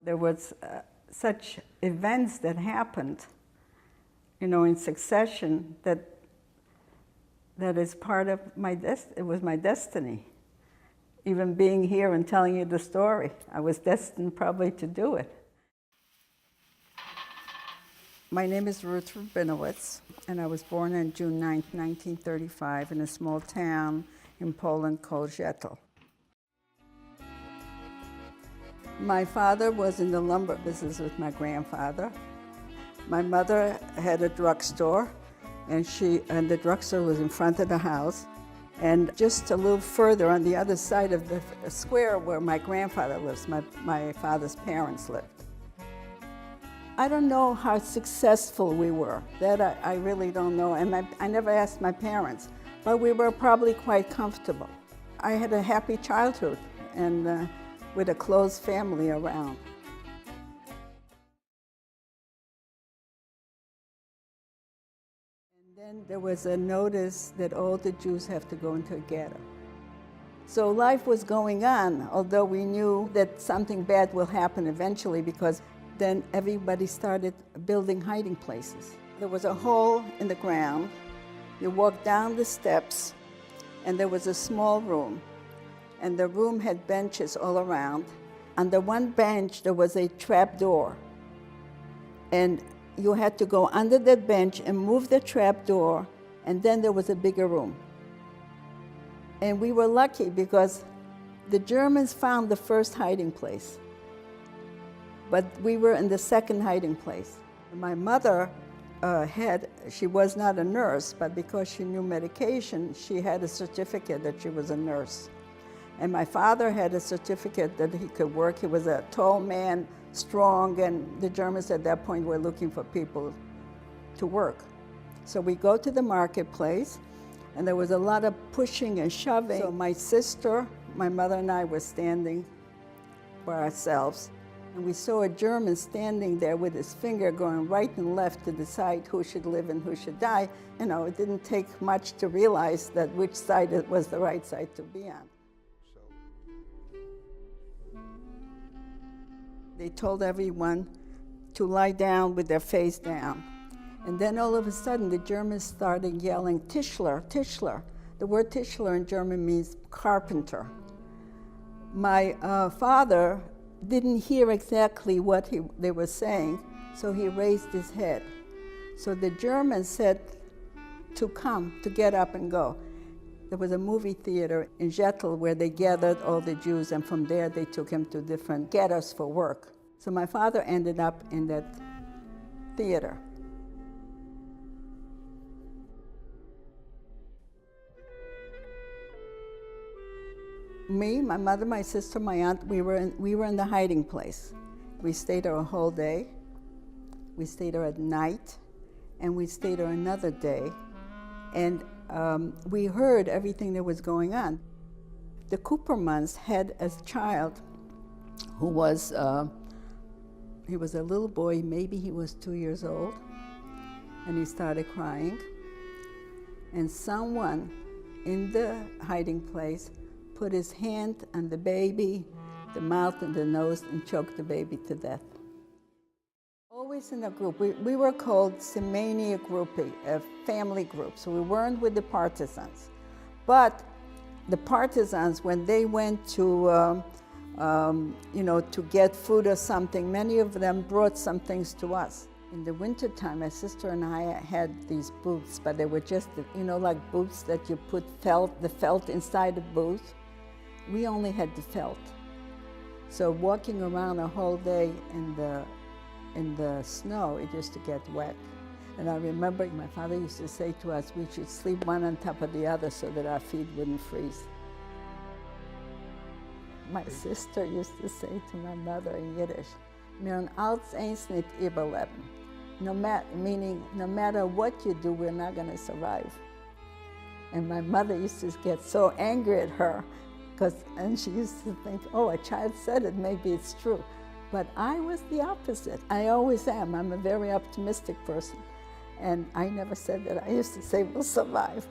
There was such events that happened, in succession that is part of it was my destiny. Even being here and telling you the story, I was destined probably to do it. My name is Ruth Rabinowitz, and I was born on June 9, 1935, in a small town in Poland called Zetel. My father was in the lumber business with my grandfather. My mother had a drugstore, and the drugstore was in front of the house. And just a little further on the other side of the square where my grandfather lives, my father's parents lived. I don't know how successful we were. That I really don't know. And I never asked my parents, but we were probably quite comfortable. I had a happy childhood and with a close family around. And then there was a notice that all the Jews have to go into a ghetto. So life was going on, although we knew that something bad will happen eventually, because then everybody started building hiding places. There was a hole in the ground. You walked down the steps, and there was a small room. And the room had benches all around. On the one bench, there was a trap door. And you had to go under that bench and move the trap door, and then there was a bigger room. And we were lucky because the Germans found the first hiding place, but we were in the second hiding place. My mother she was not a nurse, but because she knew medication, she had a certificate that she was a nurse. And my father had a certificate that he could work. He was a tall man, strong, and the Germans at that point were looking for people to work. So we go to the marketplace, and there was a lot of pushing and shoving. So my sister, my mother, and I were standing for ourselves, and we saw a German standing there with his finger going right and left to decide who should live and who should die. It didn't take much to realize that which side it was the right side to be on. They told everyone to lie down with their face down. And then all of a sudden, the Germans started yelling, Tischler, Tischler. The word Tischler in German means carpenter. My father didn't hear exactly what they were saying, so he raised his head. So the Germans said to get up and go. There was a movie theater in Zetel where they gathered all the Jews, and from there they took him to different ghettos for work. So my father ended up in that theater. Me, my mother, my sister, my aunt, we were in the hiding place. We stayed there a whole day. We stayed there at night, and we stayed there another day. And we heard everything that was going on. The Coopermans had a child who was, he was a little boy, maybe he was 2 years old, and he started crying. And someone in the hiding place put his hand on the baby, the mouth and the nose, and choked the baby to death. Always in a group. We were called Segment2Ruth, a family group, so we weren't with the partisans. But the partisans, when they went to get food or something, many of them brought some things to us. In the wintertime, my sister and I had these boots, but they were just, like boots that you put the felt inside the boot. We only had the felt. So walking around a whole day in the snow, it used to get wet. And I remember my father used to say to us, we should sleep one on top of the other so that our feet wouldn't freeze. My sister used to say to my mother in Yiddish, "Mir als eins nicht überleben." Meaning, no matter what you do, we're not going to survive. And my mother used to get so angry at her, and she used to think, oh, a child said it, maybe it's true. But I was the opposite. I always am. I'm a very optimistic person. And I never said that. I used to say, we'll survive.